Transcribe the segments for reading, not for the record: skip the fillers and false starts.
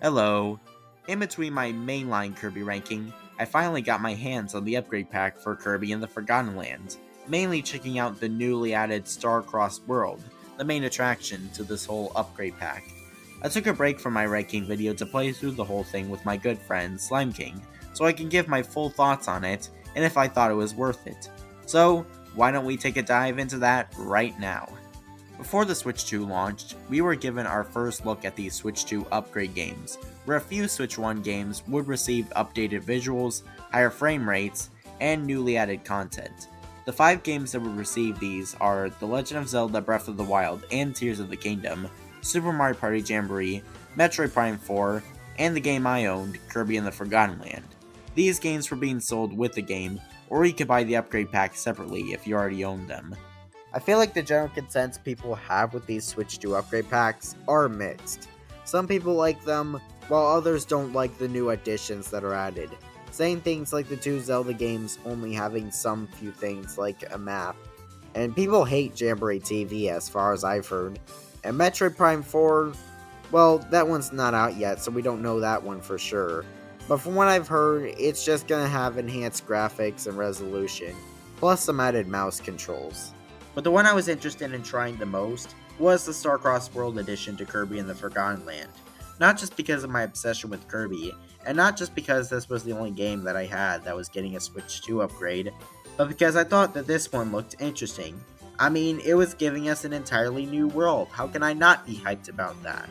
Hello. In between my mainline Kirby ranking, I finally got my hands on the upgrade pack for Kirby in the Forgotten Land, mainly checking out the newly added Star-Crossed World, the main attraction to this whole upgrade pack. I took a break from my ranking video to play through the whole thing with my good friend Slime King, so I can give my full thoughts on it and if I thought it was worth it. So, why don't we take a dive into that right now? Before the Switch 2 launched, we were given our first look at these Switch 2 upgrade games, where a few Switch 1 games would receive updated visuals, higher frame rates, and newly added content. The 5 games that would receive these are The Legend of Zelda Breath of the Wild and Tears of the Kingdom, Super Mario Party Jamboree, Metroid Prime 4, and the game I owned, Kirby in the Forgotten Land. These games were being sold with the game, or you could buy the upgrade pack separately if you already owned them. I feel like the general consensus people have with these Switch 2 upgrade packs are mixed. Some people like them, while others don't like the new additions that are added, saying things like the 2 Zelda games only having some few things like a map. And people hate Jamboree TV as far as I've heard. And Metroid Prime 4, well, that one's not out yet, so we don't know that one for sure. But from what I've heard, it's just gonna have enhanced graphics and resolution, plus some added mouse controls. But the one I was interested in trying the most was the Star-Crossed World edition to Kirby in the Forgotten Land. Not just because of my obsession with Kirby, and not just because this was the only game that I had that was getting a Switch 2 upgrade, but because I thought that this one looked interesting. I mean, it was giving us an entirely new world. How can I not be hyped about that?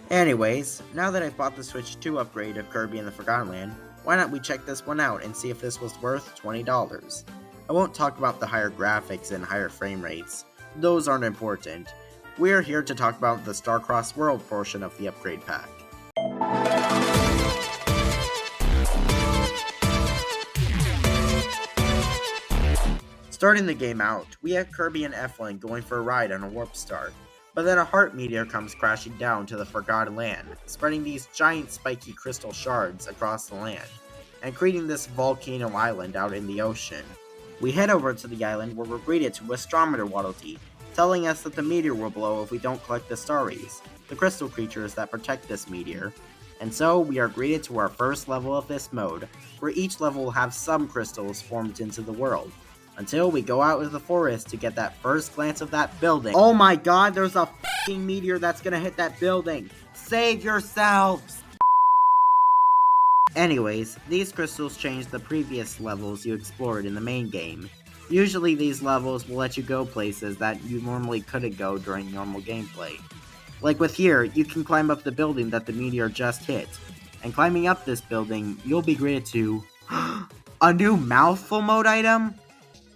Anyways, now that I've bought the Switch 2 upgrade of Kirby in the Forgotten Land, why not we check this one out and see if this was worth $20? I won't talk about the higher graphics and higher frame rates. Those aren't important. We're here to talk about the Star-Crossed World portion of the upgrade pack. Starting the game out, we have Kirby and Eflin going for a ride on a warp star, but then a heart meteor comes crashing down to the Forgotten Land, spreading these giant spiky crystal shards across the land, and creating this volcano island out in the ocean. We head over to the island where we're greeted to Astrometer Waddle Dee, telling us that the meteor will blow if we don't collect the Starries, the crystal creatures that protect this meteor. And so we are greeted to our first level of this mode, where each level will have some crystals formed into the world, until we go out into the forest to get that first glance of that building. Oh my god, there's a f***ing meteor that's gonna hit that building! Save yourselves! Anyways, these crystals change the previous levels you explored in the main game. Usually these levels will let you go places that you normally couldn't go during normal gameplay. Like with here, you can climb up the building that the meteor just hit. And climbing up this building, you'll be greeted to a new mouthful mode item?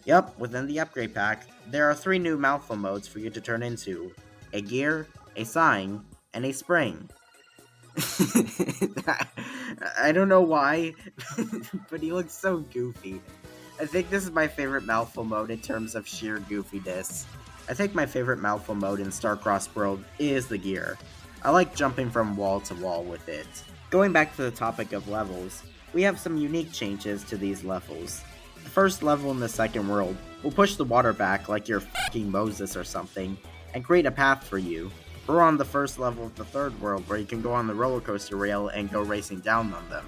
Yep, within the upgrade pack, there are 3 new mouthful modes for you to turn into. A gear, a sign, and a spring. I don't know why, but he looks so goofy. I think this is my favorite mouthful mode in terms of sheer goofiness. I think my favorite mouthful mode in Star-Crossed World is the gear. I like jumping from wall to wall with it. Going back to the topic of levels, we have some unique changes to these levels. The first level in the second world will push the water back like you're fucking Moses or something, and create a path for you. Or on the first level of the third world where you can go on the roller coaster rail and go racing down on them.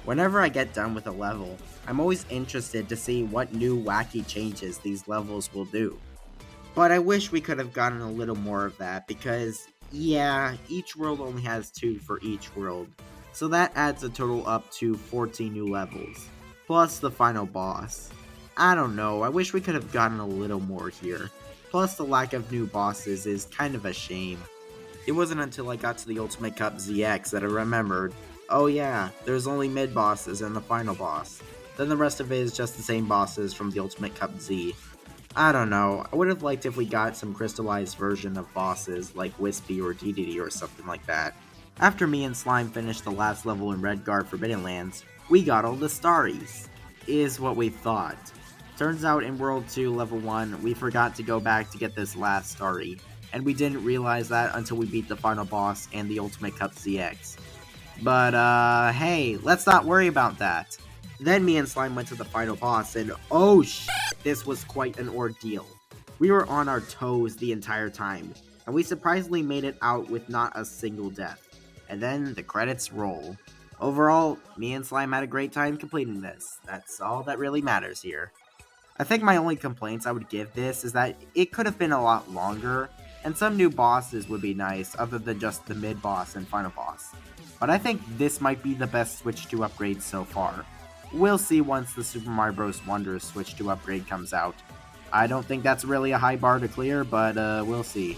Whenever I get done with a level, I'm always interested to see what new wacky changes these levels will do. But I wish we could have gotten a little more of that because, yeah, each world only has 2 for each world, so that adds a total up to 14 new levels, plus the final boss. I don't know, I wish we could have gotten a little more here, plus the lack of new bosses is kind of a shame. It wasn't until I got to the Ultimate Cup ZX that I remembered, oh yeah, there's only mid-bosses and the final boss. Then the rest of it is just the same bosses from the Ultimate Cup Z. I don't know, I would have liked if we got some crystallized version of bosses like Wispy or DDD or something like that. After me and Slime finished the last level in Redguard Forbidden Lands, we got all the Starries. Is what we thought. Turns out in World 2 Level 1, we forgot to go back to get this last Starry, and we didn't realize that until we beat the final boss and the Ultimate Cup ZX. But, hey, let's not worry about that. Then me and Slime went to the final boss, and oh shit, this was quite an ordeal. We were on our toes the entire time, and we surprisingly made it out with not a single death. and then the credits roll. Overall, me and Slime had a great time completing this. That's all that really matters here. I think my only complaints I would give this is that it could have been a lot longer, and some new bosses would be nice other than just the mid-boss and final boss. But I think this might be the best Switch 2 upgrade so far. We'll see once the Super Mario Bros. Wonder Switch 2 upgrade comes out. I don't think that's really a high bar to clear, but we'll see.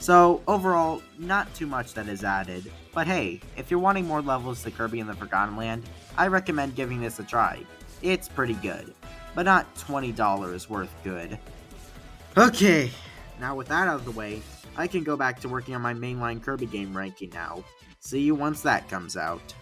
So, overall, not too much that is added, but hey, if you're wanting more levels to Kirby in the Forgotten Land, I recommend giving this a try. It's pretty good, but not $20 worth good. Okay, now with that out of the way, I can go back to working on my mainline Kirby game ranking now. See you once that comes out.